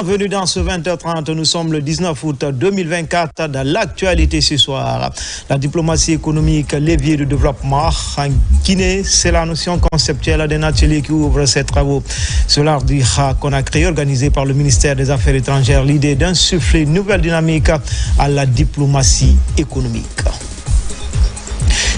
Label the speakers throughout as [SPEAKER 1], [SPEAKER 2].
[SPEAKER 1] Bienvenue dans ce 20h30, nous sommes le 19 août 2024. Dans l'actualité ce soir, la diplomatie économique, levier de développement en Guinée, c'est la notion conceptuelle d'un atelier qui ouvre ses travaux sur l'art du Conakry, organisé par le ministère des Affaires étrangères. L'idée d'insuffler une nouvelle dynamique à la diplomatie économique.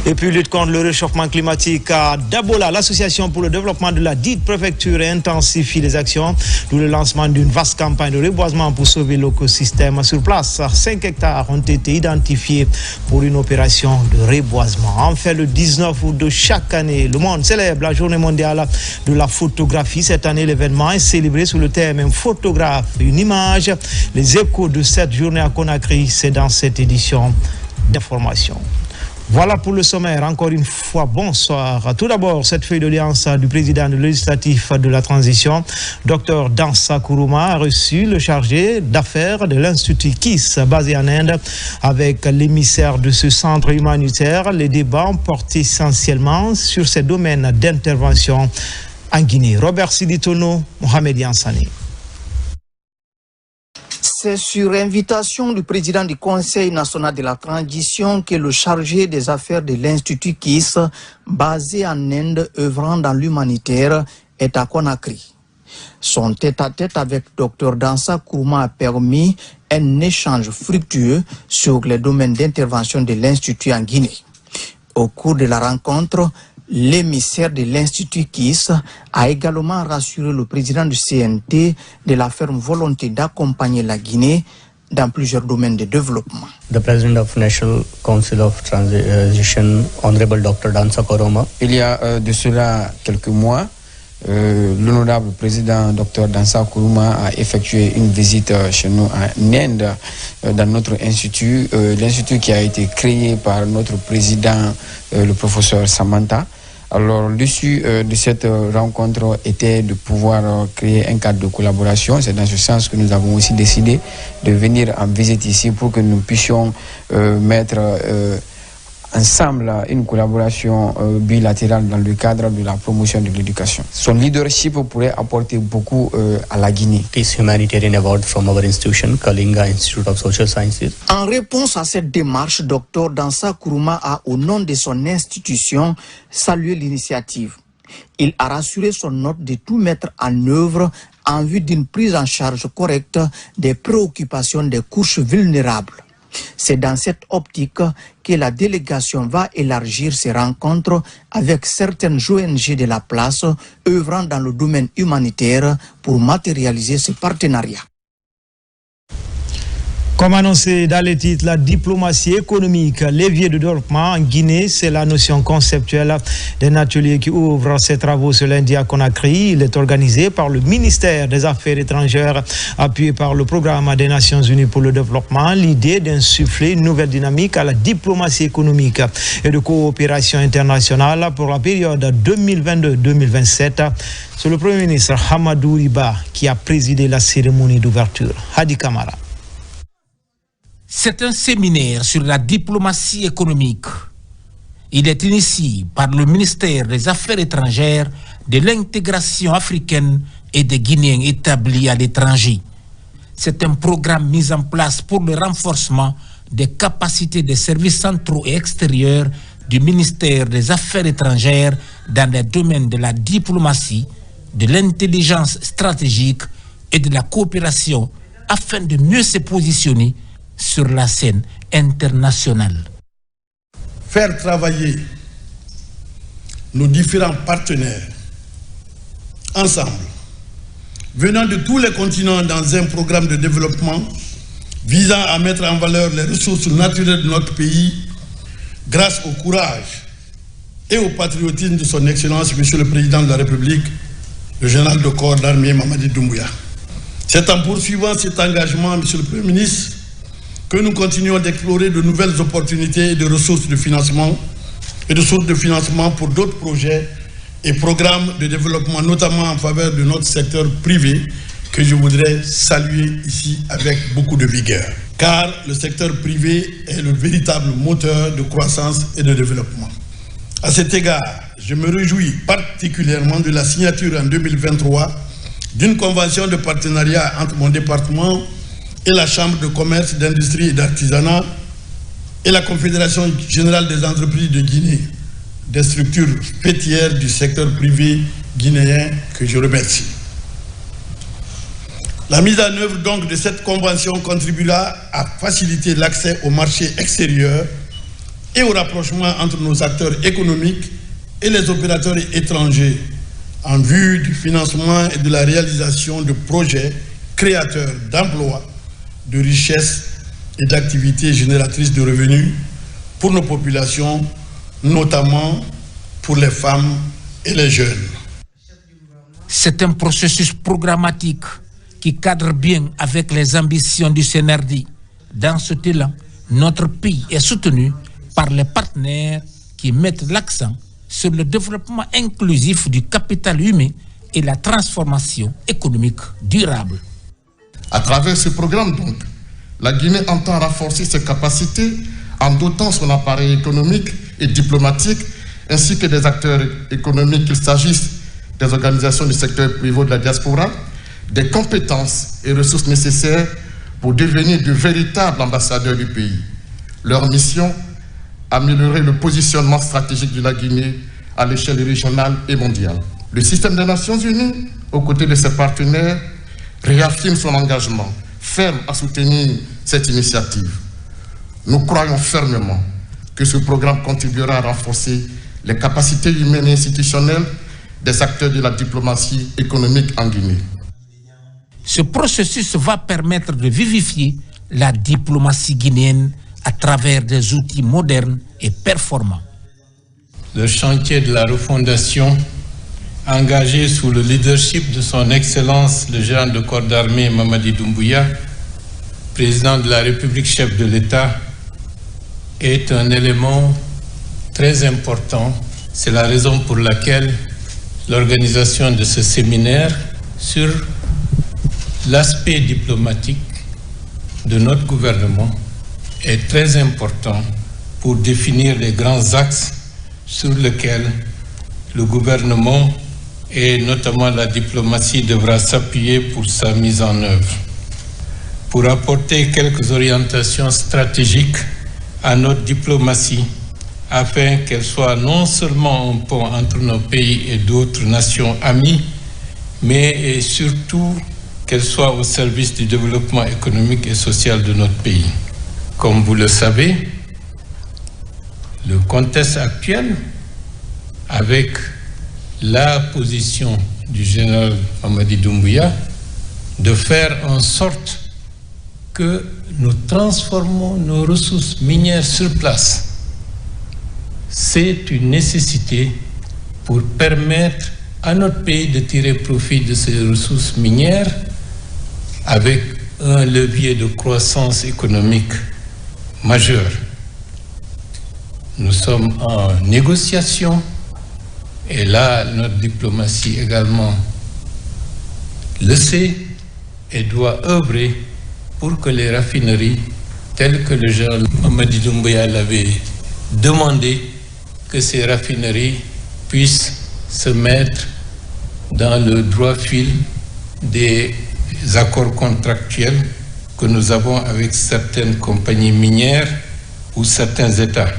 [SPEAKER 1] Et puis lutte contre le réchauffement climatique à Dabola, l'association pour le développement de la dite préfecture intensifie les actions, d'où le lancement d'une vaste campagne de reboisement pour sauver l'écosystème sur place. 5 hectares ont été identifiés pour une opération de reboisement. Enfin, le 19 août de chaque année, le monde célèbre la journée mondiale de la photographie. Cette année, l'événement est célébré sous le thème « Un photographe, une image ». Les échos de cette journée à Conakry, c'est dans cette édition d'information. Voilà pour le sommaire. Encore une fois, bonsoir. Tout d'abord, cette feuille d'audience du président du législatif de la transition, Dr Dansa Kourouma, a reçu le chargé d'affaires de l'Institut KISS, basé en Inde, avec l'émissaire de ce centre humanitaire. Les débats ont porté essentiellement sur ces domaines d'intervention en Guinée. Robert Siditono, Mohamed Yansani.
[SPEAKER 2] C'est sur invitation du président du Conseil national de la transition que le chargé des affaires de l'Institut KISS, basé en Inde, œuvrant dans l'humanitaire, est à Conakry. Son tête-à-tête avec Dr Dansa Kourouma a permis un échange fructueux sur les domaines d'intervention de l'Institut en Guinée. Au cours de la rencontre, l'émissaire de l'Institut KISS a également rassuré le président du CNT de la ferme volonté d'accompagner la Guinée dans plusieurs domaines de développement.
[SPEAKER 3] The President of National Council of Transition, Honorable Dr Dansa Kourouma. Il y a de cela quelques mois, l'honorable président Dr Dansa Kourouma a effectué une visite chez nous en Inde, dans notre institut, l'institut qui a été créé par notre président, le professeur Samantha. Alors, l'issue de cette rencontre était de pouvoir créer un cadre de collaboration. C'est dans ce sens que nous avons aussi décidé de venir en visite ici pour que nous puissions mettre ensemble une collaboration bilatérale dans le cadre de la promotion de l'éducation. Son leadership pourrait apporter beaucoup à la Guinée. This humanitarian award from our institution, Kalinga Institute of Social Sciences.
[SPEAKER 2] En réponse à cette démarche, Dr Dansa Kourouma a, au nom de son institution, salué l'initiative. Il a rassuré son hôte de tout mettre en œuvre en vue d'une prise en charge correcte des préoccupations des couches vulnérables. C'est dans cette optique que la délégation va élargir ses rencontres avec certaines ONG de la place œuvrant dans le domaine humanitaire pour matérialiser ce partenariat.
[SPEAKER 1] Comme annoncé dans les titres, la diplomatie économique, levier de développement en Guinée, c'est la notion conceptuelle d'un atelier qui ouvre ses travaux ce lundi à Conakry. Il est organisé par le ministère des Affaires étrangères, appuyé par le programme des Nations Unies pour le développement. L'idée d'insuffler une nouvelle dynamique à la diplomatie économique et de coopération internationale pour la période 2022-2027. C'est le Premier ministre Hamadou Riba qui a présidé la cérémonie d'ouverture. Hadi Kamara.
[SPEAKER 4] C'est un séminaire sur la diplomatie économique. Il est initié par le ministère des Affaires étrangères, de l'intégration africaine et des Guinéens établis à l'étranger. C'est un programme mis en place pour le renforcement des capacités des services centraux et extérieurs du ministère des Affaires étrangères dans les domaines de la diplomatie, de l'intelligence stratégique et de la coopération afin de mieux se positionner sur la scène internationale.
[SPEAKER 5] Faire travailler nos différents partenaires ensemble, venant de tous les continents dans un programme de développement visant à mettre en valeur les ressources naturelles de notre pays grâce au courage et au patriotisme de son Excellence, Monsieur le Président de la République, le général de corps d'armée Mamadi Doumbouya. C'est en poursuivant cet engagement, Monsieur le Premier ministre, que nous continuons d'explorer de nouvelles opportunités et de ressources de financement et de sources de financement pour d'autres projets et programmes de développement, notamment en faveur de notre secteur privé, que je voudrais saluer ici avec beaucoup de vigueur. Car le secteur privé est le véritable moteur de croissance et de développement. À cet égard, je me réjouis particulièrement de la signature en 2023 d'une convention de partenariat entre mon département et la Chambre de commerce, d'industrie et d'artisanat et la Confédération générale des entreprises de Guinée, des structures fêtières du secteur privé guinéen que je remercie. La mise en œuvre donc de cette convention contribuera à faciliter l'accès au marché extérieur et au rapprochement entre nos acteurs économiques et les opérateurs étrangers en vue du financement et de la réalisation de projets créateurs d'emplois, de richesses et d'activités génératrices de revenus pour nos populations, notamment pour les femmes et les jeunes.
[SPEAKER 4] C'est un processus programmatique qui cadre bien avec les ambitions du CNRD. Dans ce élan, notre pays est soutenu par les partenaires qui mettent l'accent sur le développement inclusif du capital humain et la transformation économique durable.
[SPEAKER 6] À travers ce programme, donc, la Guinée entend renforcer ses capacités en dotant son appareil économique et diplomatique, ainsi que des acteurs économiques, qu'il s'agisse des organisations du secteur privé de la diaspora, des compétences et ressources nécessaires pour devenir de véritables ambassadeurs du pays. Leur mission, améliorer le positionnement stratégique de la Guinée à l'échelle régionale et mondiale. Le système des Nations Unies, aux côtés de ses partenaires, réaffirme son engagement ferme à soutenir cette initiative. Nous croyons fermement que ce programme contribuera à renforcer les capacités humaines et institutionnelles des acteurs de la diplomatie économique en Guinée.
[SPEAKER 4] Ce processus va permettre de vivifier la diplomatie guinéenne à travers des outils modernes et performants.
[SPEAKER 7] Le chantier de la refondation, engagé sous le leadership de son Excellence le général de corps d'armée Mamadi Doumbouya, président de la République, chef de l'État, est un élément très important. C'est la raison pour laquelle l'organisation de ce séminaire sur l'aspect diplomatique de notre gouvernement est très important pour définir les grands axes sur lesquels le gouvernement et notamment la diplomatie devra s'appuyer pour sa mise en œuvre. Pour apporter quelques orientations stratégiques à notre diplomatie afin qu'elle soit non seulement un pont entre nos pays et d'autres nations amies, mais et surtout qu'elle soit au service du développement économique et social de notre pays. Comme vous le savez, le contexte actuel, avec la position du général Mamadi Doumbouya, de faire en sorte que nous transformons nos ressources minières sur place, c'est une nécessité pour permettre à notre pays de tirer profit de ces ressources minières avec un levier de croissance économique majeur. Nous sommes en négociation et là, notre diplomatie également le sait et doit œuvrer pour que les raffineries, telles que le général Mamadi Doumbouya l'avait demandé, que ces raffineries puissent se mettre dans le droit fil des accords contractuels que nous avons avec certaines compagnies minières ou certains États.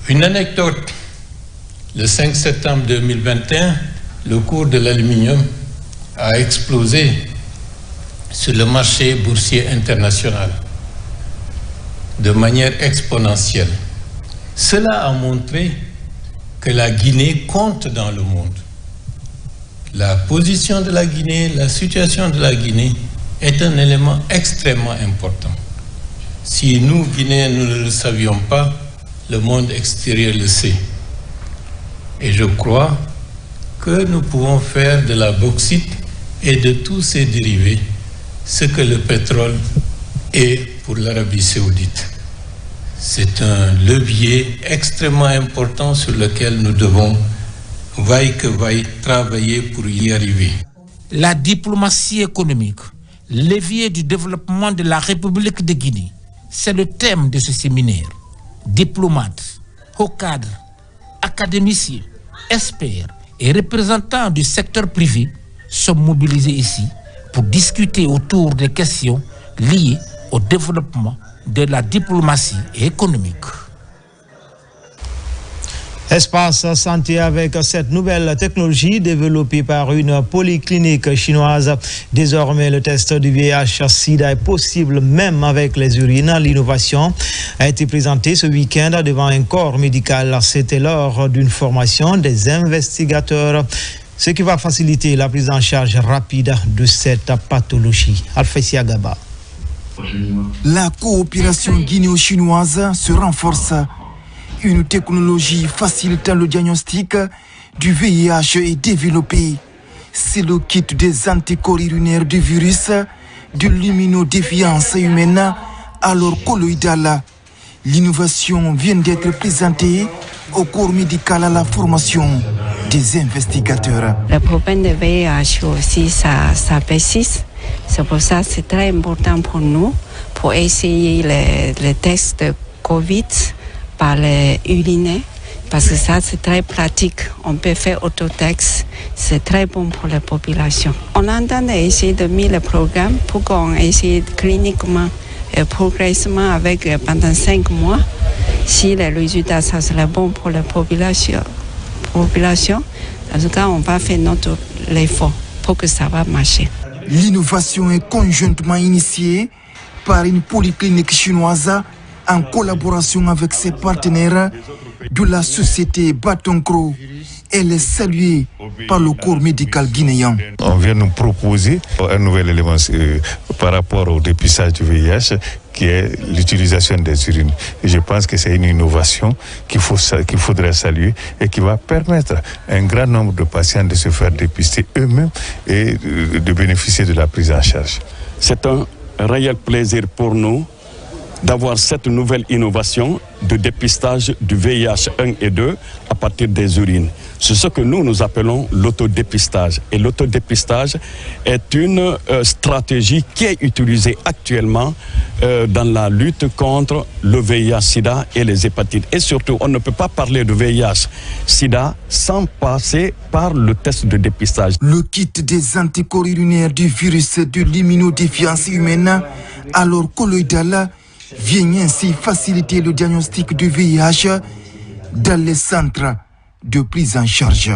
[SPEAKER 7] Une anecdote, le 5 septembre 2021, le cours de l'aluminium a explosé sur le marché boursier international de manière exponentielle. Cela a montré que la Guinée compte dans le monde. La position de la Guinée, la situation de la Guinée est un élément extrêmement important. Si nous, Guinéens, nous ne le savions pas, le monde extérieur le sait. Et je crois que nous pouvons faire de la bauxite et de tous ses dérivés ce que le pétrole est pour l'Arabie saoudite. C'est un levier extrêmement important sur lequel nous devons, vaille que vaille, travailler pour y arriver.
[SPEAKER 4] La diplomatie économique, levier du développement de la République de Guinée, c'est le thème de ce séminaire. Diplomates, hauts cadres, académiciens, experts et représentants du secteur privé sommes mobilisés ici pour discuter autour des questions liées au développement de la diplomatie économique.
[SPEAKER 1] Espace santé avec cette nouvelle technologie développée par une polyclinique chinoise. Désormais, le test du VIH-Sida est possible même avec les urines. L'innovation a été présentée ce week-end devant un corps médical. C'était lors d'une formation des investigateurs, ce qui va faciliter la prise en charge rapide de cette pathologie. Alfessia Gaba.
[SPEAKER 8] La coopération guinéo-chinoise se renforce. Une technologie facilitant le diagnostic du VIH est développée. C'est le kit des anticorps urinaires du virus de l'immunodéfiance humaine alors colloïdale. L'innovation vient d'être présentée au corps médical à la formation des investigateurs.
[SPEAKER 9] Le problème de VIH aussi, ça persiste. C'est pour ça que c'est très important pour nous, pour essayer les tests de Covid par les urinaires, parce que ça c'est très pratique. On peut faire autotest, c'est très bon pour la population. On entend essayer de mettre le programme pour qu'on essaye cliniquement et progressivement avec pendant 5 mois. Si les résultats ça serait bon pour la population, en tout cas on va faire notre effort pour que ça va marcher.
[SPEAKER 8] L'innovation est conjointement initiée par une polyclinique chinoise en collaboration avec ses partenaires de la société Batoncro. Elle est saluée par le corps médical guinéen.
[SPEAKER 10] On vient nous proposer un nouvel élément par rapport au dépistage du VIH, qui est l'utilisation des urines. Et je pense que c'est une innovation qu'il faudrait saluer et qui va permettre à un grand nombre de patients de se faire dépister eux-mêmes et de bénéficier de la prise en charge.
[SPEAKER 11] C'est un réel plaisir pour nous d'avoir cette nouvelle innovation de dépistage du VIH 1 et 2 à partir des urines. C'est ce que nous appelons l'autodépistage. Et l'autodépistage est une stratégie qui est utilisée actuellement dans la lutte contre le VIH-Sida et les hépatites. Et surtout, on ne peut pas parler de VIH-Sida sans passer par le test de dépistage.
[SPEAKER 8] Le kit des anticorps urinaires du virus de l'immunodéfiance humaine, alors colloïdale, vient ainsi faciliter le diagnostic du VIH dans les centres de prise en charge.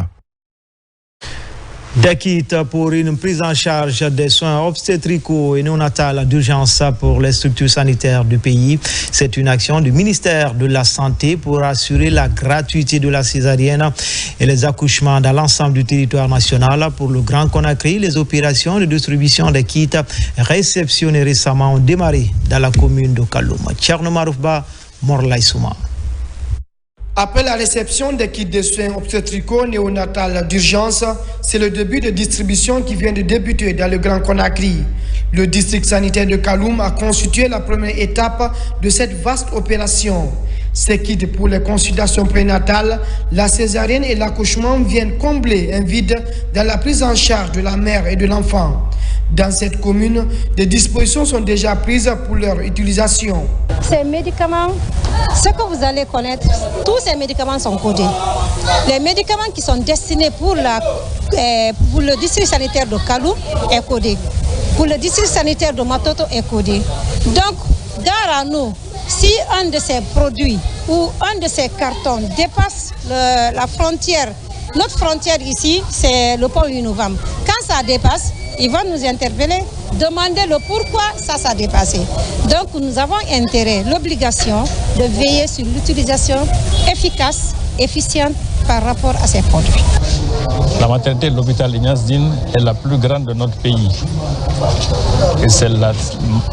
[SPEAKER 1] Des kits pour une prise en charge des soins obstétricaux et néonatales d'urgence pour les structures sanitaires du pays. C'est une action du ministère de la Santé pour assurer la gratuité de la césarienne et les accouchements dans l'ensemble du territoire national. Pour le Grand Conakry, les opérations de distribution des kits réceptionnés récemment ont démarré dans la commune de Kaloum. Tcherno Maroufba, Morlaï Souma.
[SPEAKER 12] Après la réception des kits de soins obstétricaux néonatales d'urgence, c'est le début de distribution qui vient de débuter dans le Grand Conakry. Le district sanitaire de Kaloum a constitué la première étape de cette vaste opération. Ces kits pour les consultations prénatales, la césarienne et l'accouchement viennent combler un vide dans la prise en charge de la mère et de l'enfant. Dans cette commune, des dispositions sont déjà prises pour leur utilisation.
[SPEAKER 13] Ces médicaments, ce que vous allez connaître, tous ces médicaments sont codés. Les médicaments qui sont destinés pour le district sanitaire de Kaloum est codé. Pour le district sanitaire de Matoto est codé. Donc, gare à nous, si un de ces produits ou un de ces cartons dépasse la frontière, notre frontière ici, c'est le pont Unovam. Quand ça dépasse, ils vont nous interpeller, demander le pourquoi ça a dépassé. Donc nous avons intérêt, l'obligation de veiller sur l'utilisation efficace, efficiente par rapport à ces produits.
[SPEAKER 14] La maternité de l'hôpital Ignace Dine est la plus grande de notre pays. Et c'est la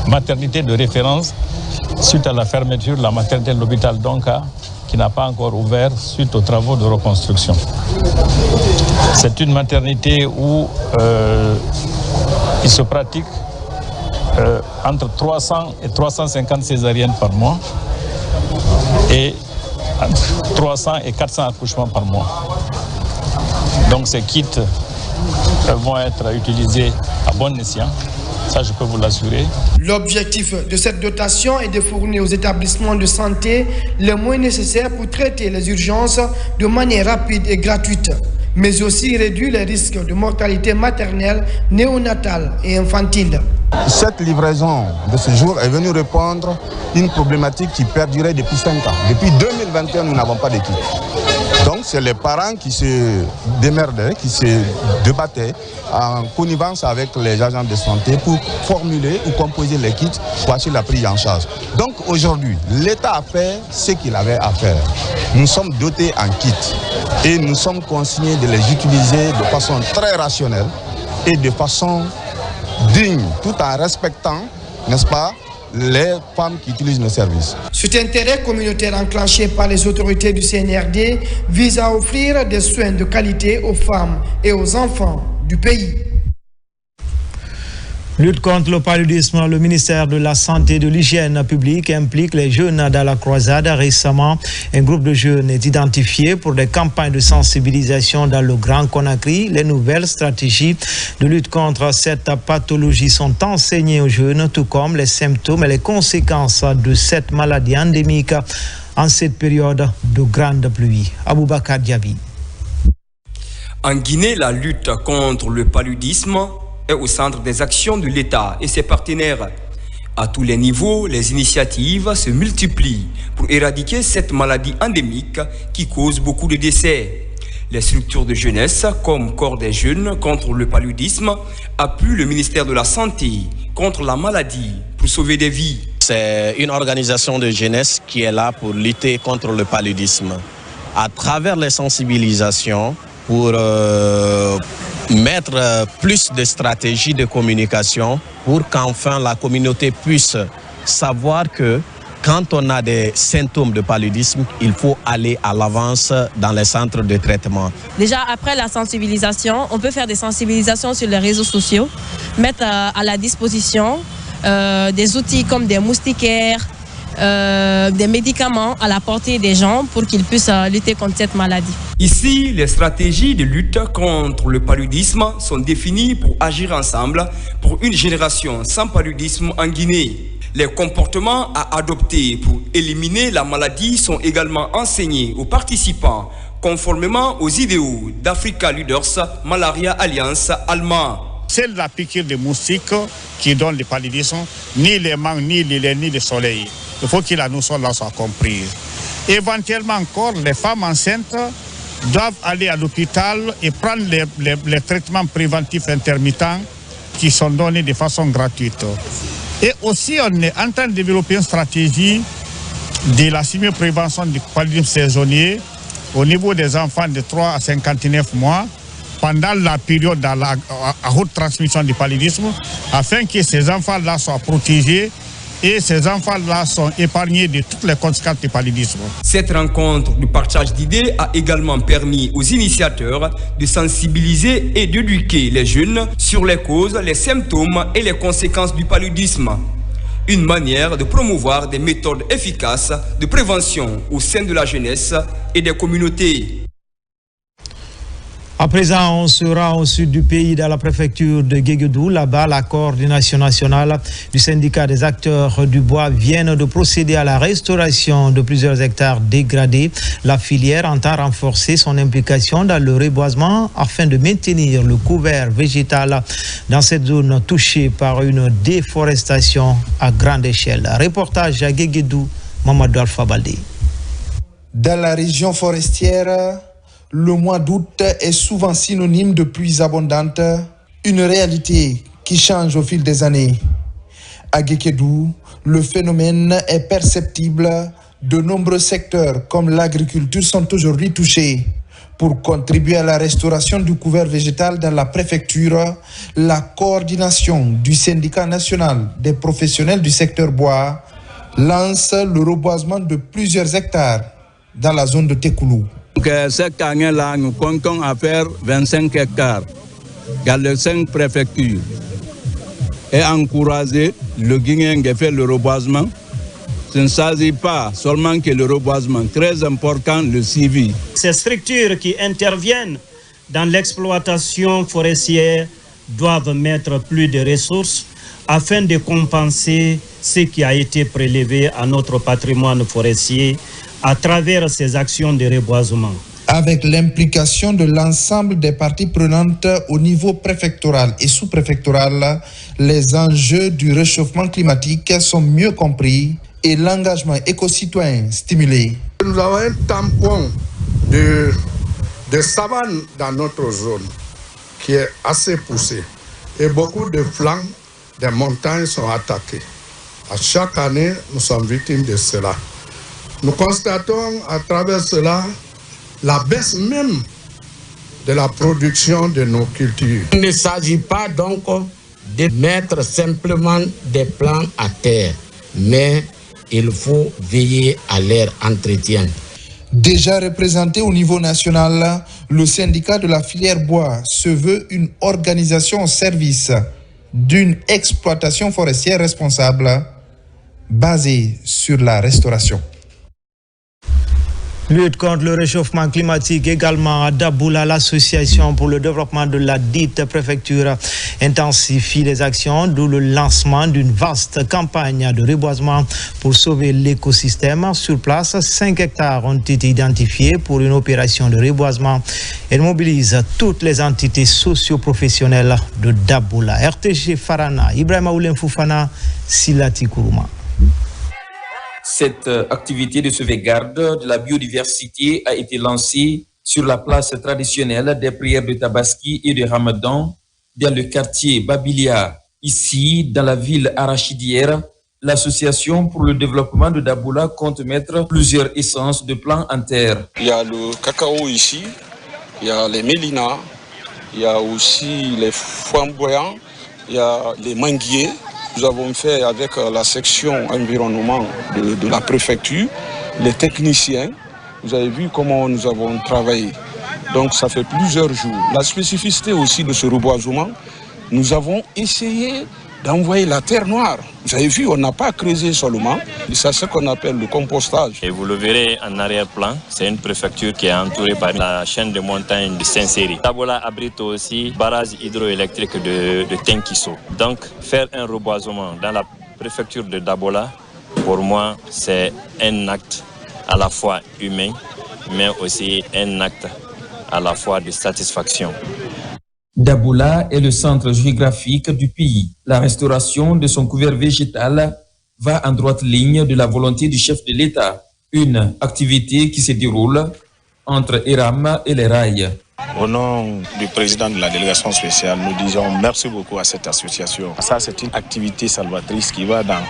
[SPEAKER 14] maternité de référence suite à la fermeture de la maternité de l'hôpital Donka, qui n'a pas encore ouvert suite aux travaux de reconstruction. C'est une maternité où il se pratique entre 300 et 350 césariennes par mois et entre 300 et 400 accouchements par mois. Donc ces kits vont être utilisés à bon escient. Ça, je peux vous l'assurer.
[SPEAKER 12] L'objectif de cette dotation est de fournir aux établissements de santé les moyens nécessaires pour traiter les urgences de manière rapide et gratuite. mais aussi réduire les risques de mortalité maternelle, néonatale et infantile.
[SPEAKER 15] Cette livraison de ce jour est venue répondre à une problématique qui perdurait depuis 5 ans. Depuis 2021, nous n'avons pas de kits. Donc c'est les parents qui se démerdaient, qui se débattaient en connivence avec les agents de santé pour formuler ou composer les kits pour assurer la prise en charge. Donc aujourd'hui, l'État a fait ce qu'il avait à faire. Nous sommes dotés en kits et nous sommes consignés de les utiliser de façon très rationnelle et de façon digne, tout en respectant, n'est-ce pas, les femmes qui utilisent nos services.
[SPEAKER 12] Cet intérêt communautaire enclenché par les autorités du CNRD vise à offrir des soins de qualité aux femmes et aux enfants du pays.
[SPEAKER 1] Lutte contre le paludisme, le ministère de la Santé et de l'Hygiène publique implique les jeunes dans la croisade. Récemment, un groupe de jeunes est identifié pour des campagnes de sensibilisation dans le Grand Conakry. Les nouvelles stratégies de lutte contre cette pathologie sont enseignées aux jeunes, tout comme les symptômes et les conséquences de cette maladie endémique en cette période de grande pluie. Aboubakar Diaby.
[SPEAKER 16] En Guinée, la lutte contre le paludisme est au centre des actions de l'État et ses partenaires. À tous les niveaux, les initiatives se multiplient pour éradiquer cette maladie endémique qui cause beaucoup de décès. Les structures de jeunesse, comme Corps des jeunes contre le paludisme, appuient le ministère de la Santé contre la maladie pour sauver des vies.
[SPEAKER 17] C'est une organisation de jeunesse qui est là pour lutter contre le paludisme. À travers les sensibilisations, pour mettre plus de stratégies de communication pour qu'enfin la communauté puisse savoir que quand on a des symptômes de paludisme, il faut aller à l'avance dans les centres de traitement.
[SPEAKER 18] Déjà, après la sensibilisation, on peut faire des sensibilisations sur les réseaux sociaux, mettre à la disposition des outils comme des moustiquaires, des médicaments à la portée des gens pour qu'ils puissent lutter contre cette maladie.
[SPEAKER 16] Ici, les stratégies de lutte contre le paludisme sont définies pour agir ensemble pour une génération sans paludisme en Guinée. Les comportements à adopter pour éliminer la maladie sont également enseignés aux participants conformément aux idéaux d'Africa Leaders Malaria Alliance allemand.
[SPEAKER 19] C'est la piqûre de moustiques qui donne le paludisme, ni les mangues, ni les laits, ni le soleil. Il faut que la notion là soit comprise. Éventuellement encore, les femmes enceintes doivent aller à l'hôpital et prendre les traitements préventifs intermittents qui sont donnés de façon gratuite. Et aussi, on est en train de développer une stratégie de la prévention du paludisme saisonnier au niveau des enfants de 3 à 59 mois pendant la période à haute transmission du paludisme, afin que ces enfants-là soient protégés et ces enfants-là sont épargnés de toutes les conséquences du paludisme.
[SPEAKER 16] Cette rencontre du partage d'idées a également permis aux initiateurs de sensibiliser et d'éduquer les jeunes sur les causes, les symptômes et les conséquences du paludisme. Une manière de promouvoir des méthodes efficaces de prévention au sein de la jeunesse et des communautés.
[SPEAKER 1] À présent, on sera au sud du pays, dans la préfecture de Guéguédou. Là-bas, la coordination nationale du syndicat des acteurs du bois vient de procéder à la restauration de plusieurs hectares dégradés. La filière entend renforcer son implication dans le reboisement afin de maintenir le couvert végétal dans cette zone touchée par une déforestation à grande échelle. Reportage à Guéguédou, Mamadou Alpha Baldé.
[SPEAKER 20] Dans la région forestière, le mois d'août est souvent synonyme de pluies abondantes, une réalité qui change au fil des années. À Guéguédou, le phénomène est perceptible. De nombreux secteurs comme l'agriculture sont aujourd'hui touchés. Pour contribuer à la restauration du couvert végétal dans la préfecture, la coordination du syndicat national des professionnels du secteur bois lance le reboisement de plusieurs hectares dans la zone de Tékoulou.
[SPEAKER 21] Donc, cette année-là, nous comptons à faire 25 hectares dans les 5 préfectures et encourager le Guinéen qui fait le reboisement. Ce ne s'agit pas seulement que le reboisement, très important, le suivi.
[SPEAKER 22] Ces structures qui interviennent dans l'exploitation forestière doivent mettre plus de ressources afin de compenser ce qui a été prélevé à notre patrimoine forestier à travers ces actions de reboisement.
[SPEAKER 20] avec l'implication de l'ensemble des parties prenantes au niveau préfectoral et sous-préfectoral, les enjeux du réchauffement climatique sont mieux compris et l'engagement éco-citoyen stimulé.
[SPEAKER 2] Nous avons un tampon de savane dans notre zone qui est assez poussé et beaucoup de flancs des montagnes sont attaqués. À chaque année, nous sommes victimes de cela. Nous constatons à travers cela la baisse même de la production de nos cultures.
[SPEAKER 3] Il ne s'agit pas donc de mettre simplement des plants à terre, mais il faut veiller à leur entretien.
[SPEAKER 20] Déjà représenté au niveau national, le syndicat de la filière bois se veut une organisation au service d'une exploitation forestière responsable basée sur la restauration.
[SPEAKER 1] Lutte contre le réchauffement climatique également à Daboula, l'association pour le développement de la dite préfecture intensifie les actions, d'où le lancement d'une vaste campagne de reboisement pour sauver l'écosystème. Sur place, 5 hectares ont été identifiés pour une opération de reboisement. Elle mobilise toutes les entités socio-professionnelles de Daboula. RTG Farana, Ibrahima Oulem Foufana, Silati Kourouma.
[SPEAKER 23] Cette activité de sauvegarde de la biodiversité a été lancée sur la place traditionnelle des prières de Tabaski et de Ramadan dans le quartier Babilia. Ici, dans la ville arachidière, l'association pour le développement de Daboula compte mettre plusieurs essences de plants en terre.
[SPEAKER 24] Il y a le cacao ici, il y a les mélinas, il y a aussi les flamboyants, il y a les manguiers. Nous avons fait avec la section environnement de la préfecture, les techniciens. Vous avez vu comment nous avons travaillé. Donc ça fait plusieurs jours. La spécificité aussi de ce reboisement, nous avons essayé d'envoyer la terre noire. Vous avez vu, on n'a pas creusé seulement. C'est ce qu'on appelle le compostage.
[SPEAKER 25] Et vous le verrez en arrière-plan, c'est une préfecture qui est entourée par la chaîne de montagnes de Saint-Séry. Daboula abrite aussi barrage hydroélectrique de Tenkiso. Donc faire un reboisement dans la préfecture de Daboula, pour moi, c'est un acte à la fois humain, mais aussi un acte à la fois de satisfaction.
[SPEAKER 23] Daboula est le centre géographique du pays. La restauration de son couvert végétal va en droite ligne de la volonté du chef de l'État. Une activité qui se déroule entre Iram et les rails.
[SPEAKER 26] Au nom du président de la délégation spéciale, nous disons merci beaucoup à cette association. Ça, c'est une activité salvatrice qui va dans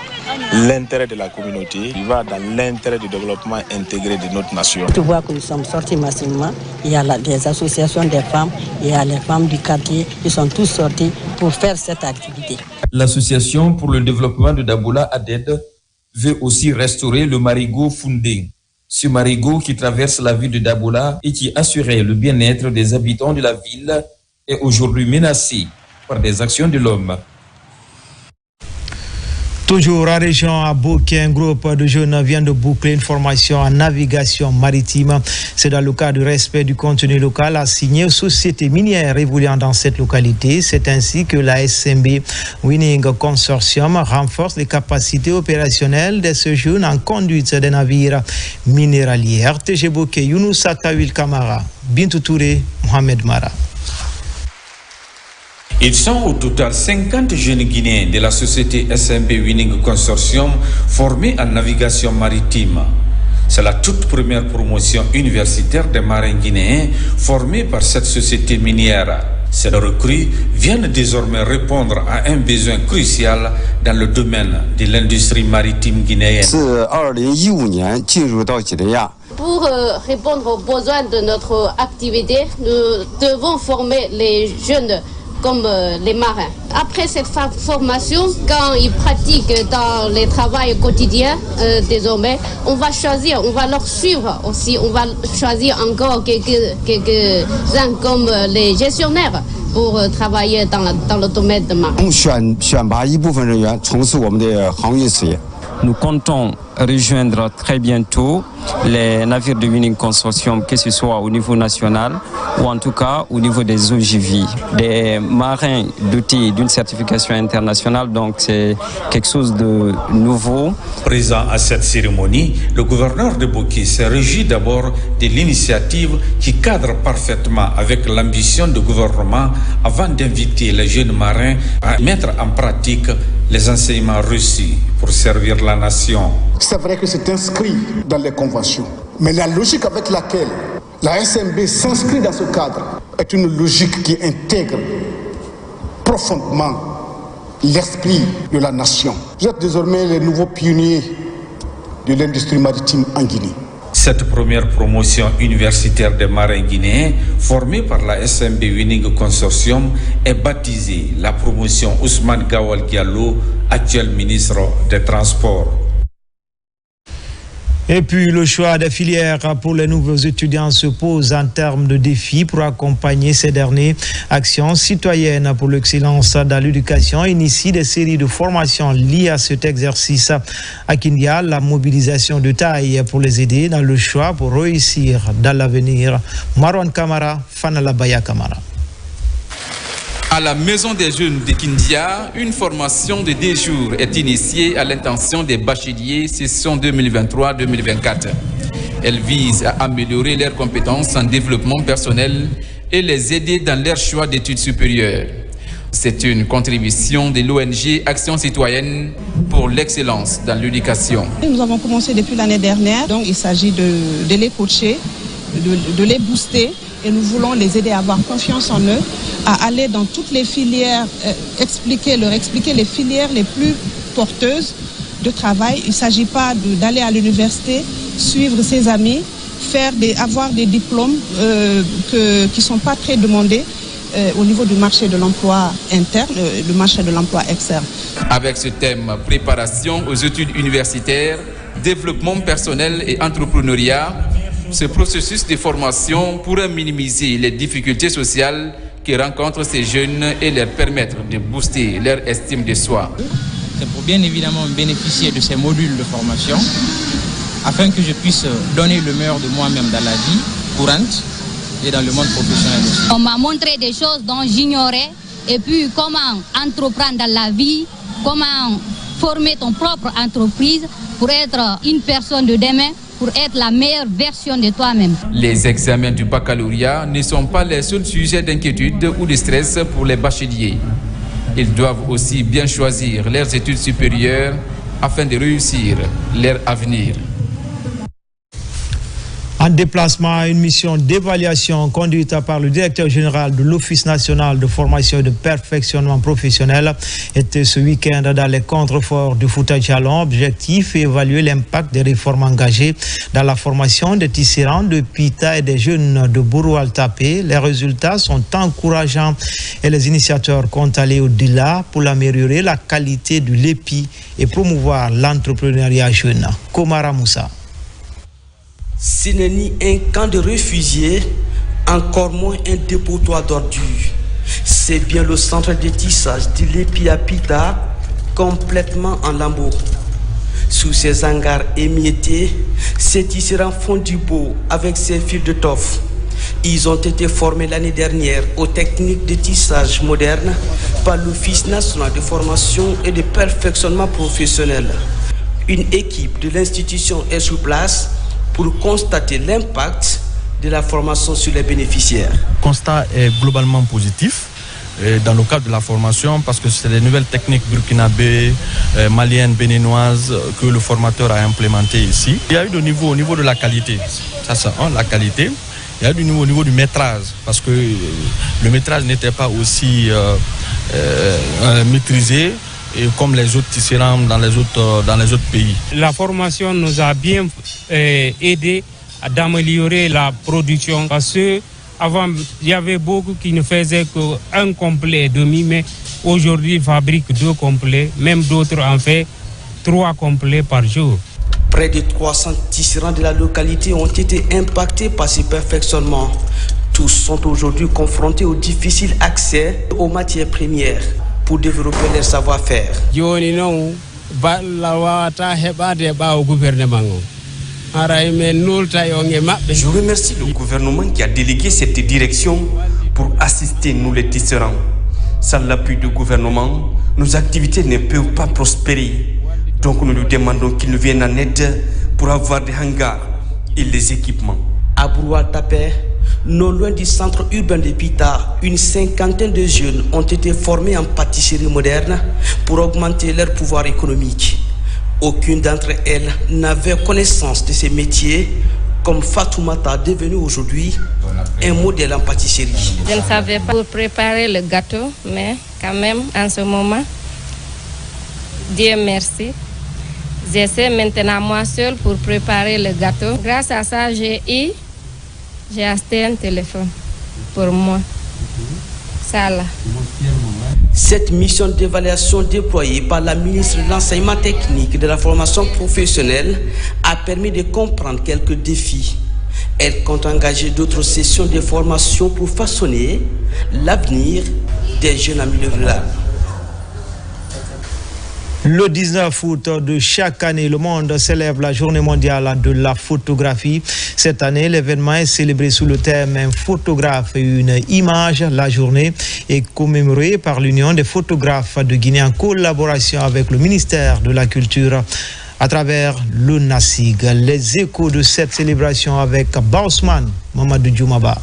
[SPEAKER 26] l'intérêt de la communauté, qui va dans l'intérêt du développement intégré de notre nation.
[SPEAKER 27] Tu vois que nous sommes sortis massivement. Il y a des associations des femmes, il y a les femmes du quartier qui sont tous sortis pour faire cette activité.
[SPEAKER 23] L'association pour le développement de Daboula ADED veut aussi restaurer le marigot Funding. Ce marigot qui traverse la ville de Daboula et qui assurait le bien-être des habitants de la ville est aujourd'hui menacé par des actions de l'homme.
[SPEAKER 1] Toujours en région à Boké, un groupe de jeunes vient de boucler une formation en navigation maritime. C'est dans le cadre du respect du contenu local assigné aux sociétés minières évoluant dans cette localité. C'est ainsi que la SMB Winning Consortium renforce les capacités opérationnelles de ce jeune en conduite des navires minéraliers. RTG Boké, Younousa Kawil Kamara, Bintou Touré, Mohamed Mara.
[SPEAKER 28] Ils sont au total 50 jeunes Guinéens de la société SMB Winning Consortium formés en navigation maritime. C'est la toute première promotion universitaire des marins guinéens formés par cette société minière. Ces recrues viennent désormais répondre à un besoin crucial dans le domaine de l'industrie maritime guinéenne.
[SPEAKER 29] Pour répondre aux besoins de notre activité, nous devons former les jeunes comme les marins. Après cette formation, quand ils pratiquent dans les travaux quotidiens, désormais, on va choisir, on va leur suivre aussi, on va choisir encore quelques-uns comme les gestionnaires pour travailler dans le domaine de marin.
[SPEAKER 4] Nous comptons rejoindre très bientôt les navires de Winning Consortium, que ce soit au niveau national ou en tout cas au niveau des OGV, des marins dotés d'une certification internationale, donc c'est quelque chose de nouveau.
[SPEAKER 28] Présent à cette cérémonie, le gouverneur de Boki s'est réjoui d'abord de l'initiative qui cadre parfaitement avec l'ambition du gouvernement avant d'inviter les jeunes marins à mettre en pratique les enseignements reçus pour servir la nation.
[SPEAKER 5] C'est vrai que c'est inscrit dans les conventions, mais la logique avec laquelle la SMB s'inscrit dans ce cadre est une logique qui intègre profondément l'esprit de la nation. Vous êtes désormais les nouveaux pionniers de l'industrie maritime en Guinée.
[SPEAKER 28] Cette première promotion universitaire des marins guinéens, formée par la SMB Winning Consortium, est baptisée la promotion Ousmane Gawal Diallo, actuel ministre des Transports.
[SPEAKER 1] Et puis le choix des filières pour les nouveaux étudiants se pose en termes de défis pour accompagner ces derniers. Action citoyenne pour l'excellence dans l'éducation initie des séries de formations liées à cet exercice. À Kindia, la mobilisation de taille pour les aider dans le choix pour réussir dans l'avenir. Marwan Kamara, Fanalabaya Kamara.
[SPEAKER 6] À la Maison des Jeunes de Kindia, une formation de 10 jours est initiée à l'intention des bacheliers session 2023-2024. Elle vise à améliorer leurs compétences en développement personnel et les aider dans leur choix d'études supérieures. C'est une contribution de l'ONG Action Citoyenne pour l'excellence dans l'éducation.
[SPEAKER 7] Nous avons commencé depuis l'année dernière, donc il s'agit de les coacher, de les booster. Et nous voulons les aider à avoir confiance en eux, à aller dans toutes les filières, leur expliquer les filières les plus porteuses de travail. Il ne s'agit pas d'aller à l'université, suivre ses amis, avoir des diplômes qui ne sont pas très demandés au niveau du marché de l'emploi interne, le marché de l'emploi externe.
[SPEAKER 6] Avec ce thème, préparation aux études universitaires, développement personnel et entrepreneuriat, ce processus de formation pourrait minimiser les difficultés sociales que rencontrent ces jeunes et leur permettre de booster leur estime de soi.
[SPEAKER 8] C'est pour bien évidemment bénéficier de ces modules de formation afin que je puisse donner le meilleur de moi-même dans la vie courante et dans le monde professionnel aussi.
[SPEAKER 9] On m'a montré des choses dont j'ignorais et puis comment entreprendre dans la vie, comment former ton propre entreprise pour être une personne de demain, pour être la meilleure version de toi-même.
[SPEAKER 6] Les examens du baccalauréat ne sont pas les seuls sujets d'inquiétude ou de stress pour les bacheliers. Ils doivent aussi bien choisir leurs études supérieures afin de réussir leur avenir.
[SPEAKER 1] En déplacement, une mission d'évaluation conduite par le directeur général de l'Office national de formation et de perfectionnement professionnel était ce week-end dans les contreforts du Fouta Djallon. Objectif, évaluer l'impact des réformes engagées dans la formation des tisserands de Pita et des jeunes de Bourou-Altapé. Les résultats sont encourageants et les initiateurs comptent aller au-delà pour améliorer la qualité du LEPI et promouvoir l'entrepreneuriat jeune. Komara Moussa.
[SPEAKER 10] Ce n'est ni un camp de réfugiés, encore moins un dépotoir d'ordures. C'est bien le centre de tissage de l'EPI à Pita, complètement en lambeaux. Sous ces hangars émiettés, ces tisserands font du beau avec ces fils de toffe. Ils ont été formés l'année dernière aux techniques de tissage modernes par l'Office national de formation et de perfectionnement professionnel. Une équipe de l'institution est sur place pour constater l'impact de la formation sur les bénéficiaires.
[SPEAKER 11] Le constat est globalement positif dans le cadre de la formation parce que c'est les nouvelles techniques burkinabées, maliennes, béninoises que le formateur a implémentées ici. Il y a eu au niveau de la qualité, ça c'est la qualité. Il y a eu au niveau du métrage parce que le métrage n'était pas aussi maîtrisé et comme les autres tisserands dans les autres pays.
[SPEAKER 13] La formation nous a bien aidé d'améliorer la production parce que avant il y avait beaucoup qui ne faisaient qu'un complet et demi, mais aujourd'hui ils fabriquent 2 complets, même d'autres en fait 3 complets par jour.
[SPEAKER 10] Près de 300 tisserands de la localité ont été impactés par ces perfectionnements. Tous sont aujourd'hui confrontés au difficile accès aux matières premières pour développer leur savoir-faire. Je remercie le gouvernement qui a délégué cette direction pour assister nous les tisserands. Sans l'appui du gouvernement, nos activités ne peuvent pas prospérer. Donc nous lui demandons qu'il nous vienne en aide pour avoir des hangars et les équipements. À Broual-Tapé, non loin du centre urbain de Pita, une cinquantaine de jeunes ont été formés en pâtisserie moderne pour augmenter leur pouvoir économique. Aucune d'entre elles n'avait connaissance de ces métiers, comme Fatoumata, devenue aujourd'hui un modèle en pâtisserie.
[SPEAKER 12] Je ne savais pas pour préparer le gâteau, mais quand même, en ce moment, Dieu merci. J'essaie maintenant moi seule pour préparer le gâteau. Grâce à ça, j'ai acheté un téléphone pour moi. Ça là.
[SPEAKER 10] Cette mission d'évaluation déployée par la ministre de l'Enseignement technique et de la formation professionnelle a permis de comprendre quelques défis. Elle compte engager d'autres sessions de formation pour façonner l'avenir des jeunes en milieu rural.
[SPEAKER 1] Le 19 août de chaque année, le monde célèbre la journée mondiale de la photographie. Cette année, l'événement est célébré sous le thème « Un photographe et une image ». La journée est commémorée par l'Union des photographes de Guinée en collaboration avec le ministère de la Culture à travers le NASIG. Les échos de cette célébration avec Bausman Mamadou Djoumaba.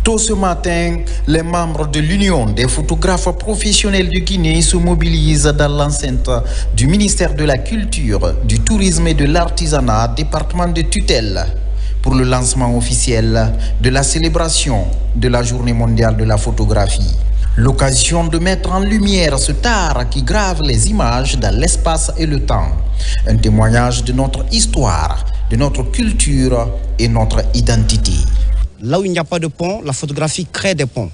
[SPEAKER 14] Tôt ce matin, les membres de l'Union des photographes professionnels de Guinée se mobilisent dans l'enceinte du ministère de la Culture, du Tourisme et de l'Artisanat, département de tutelle, pour le lancement officiel de la célébration de la Journée mondiale de la photographie. L'occasion de mettre en lumière ce art qui grave les images dans l'espace et le temps. Un témoignage de notre histoire, de notre culture et notre identité.
[SPEAKER 15] Là où il n'y a pas de pont, la photographie crée des ponts.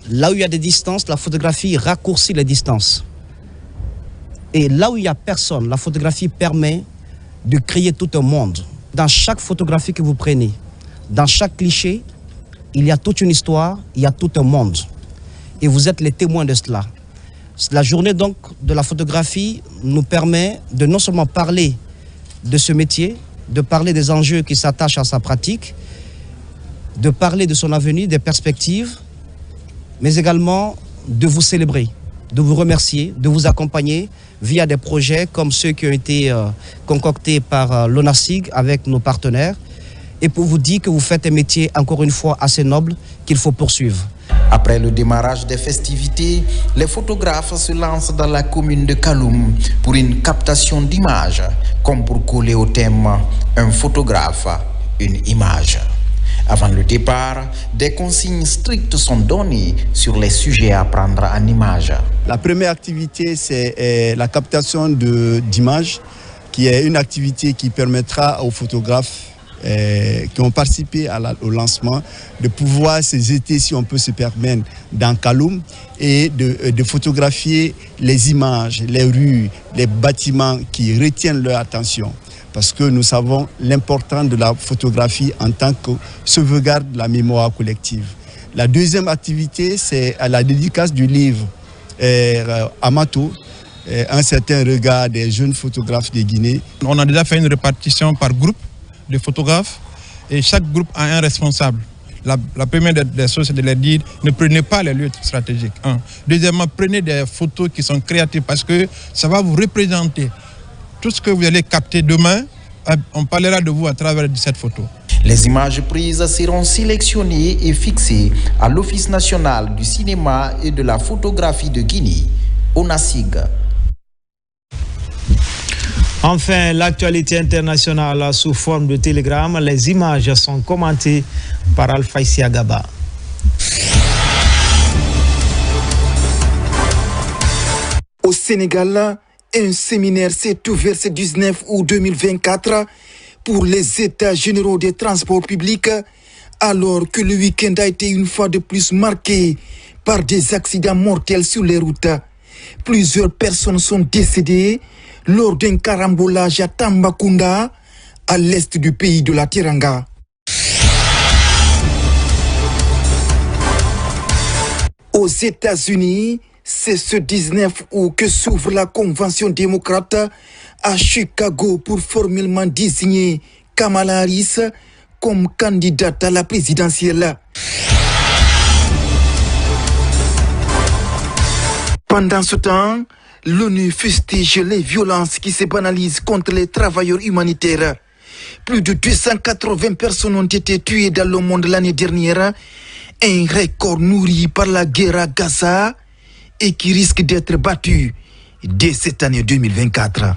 [SPEAKER 15] Là où il y a des distances, la photographie raccourcit les distances. Et là où il n'y a personne, la photographie permet de créer tout un monde. Dans chaque photographie que vous prenez, dans chaque cliché, il y a toute une histoire, il y a tout un monde. Et vous êtes les témoins de cela. La journée donc de la photographie nous permet de non seulement parler de ce métier, de parler des enjeux qui s'attachent à sa pratique, de parler de son avenir, des perspectives, mais également de vous célébrer, de vous remercier, de vous accompagner via des projets comme ceux qui ont été concoctés par l'ONASIG avec nos partenaires, et pour vous dire que vous faites un métier encore une fois assez noble qu'il faut poursuivre.
[SPEAKER 14] Après le démarrage des festivités, les photographes se lancent dans la commune de Kaloum pour une captation d'images, comme pour coller au thème « Un photographe, une image ». Avant le départ, des consignes strictes sont données sur les sujets à prendre en image.
[SPEAKER 16] La première activité, c'est la captation d'images, qui est une activité qui permettra aux photographes qui ont participé au lancement de pouvoir s'éter, si on peut se permettre, dans Kaloum et de photographier les images, les rues, les bâtiments qui retiennent leur attention. Parce que nous savons l'importance de la photographie en tant que sauvegarde de la mémoire collective. La deuxième activité, c'est la dédicace du livre Amato, un certain regard des jeunes photographes de Guinée.
[SPEAKER 17] On a déjà fait une répartition par groupe de photographes et chaque groupe a un responsable. La première des choses, c'est de leur dire ne prenez pas les lieux stratégiques. Deuxièmement, prenez des photos qui sont créatives parce que ça va vous représenter. Tout ce que vous allez capter demain, on parlera de vous à travers cette photo.
[SPEAKER 14] Les images prises seront sélectionnées et fixées à l'Office national du cinéma et de la photographie de Guinée, ONASIG.
[SPEAKER 1] Enfin, l'actualité internationale sous forme de télégramme, les images sont commentées par Alpha Isiagaba.
[SPEAKER 20] Au Sénégal, un séminaire s'est ouvert ce 19 août 2024 pour les états généraux des transports publics, alors que le week-end a été une fois de plus marqué par des accidents mortels sur les routes. Plusieurs personnes sont décédées lors d'un carambolage à Tambacounda, à l'est du pays de la Teranga. Aux États-Unis, C'est ce 19 août que s'ouvre la Convention démocrate à Chicago pour formellement désigner Kamala Harris comme candidate à la présidentielle. Pendant ce temps, l'ONU fustige les violences qui se banalisent contre les travailleurs humanitaires. Plus de 280 personnes ont été tuées dans le monde l'année dernière, un record nourri par la guerre à Gaza et qui risque d'être battu dès cette année 2024.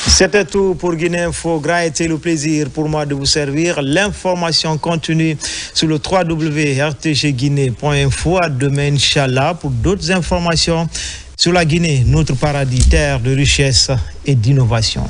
[SPEAKER 1] C'était tout pour Guinée Info. Grand était le plaisir pour moi de vous servir. L'information continue sur le www.rtgguinée.info. À demain, Inch'Allah, pour d'autres informations sur la Guinée, notre paradis, terre de richesse et d'innovation.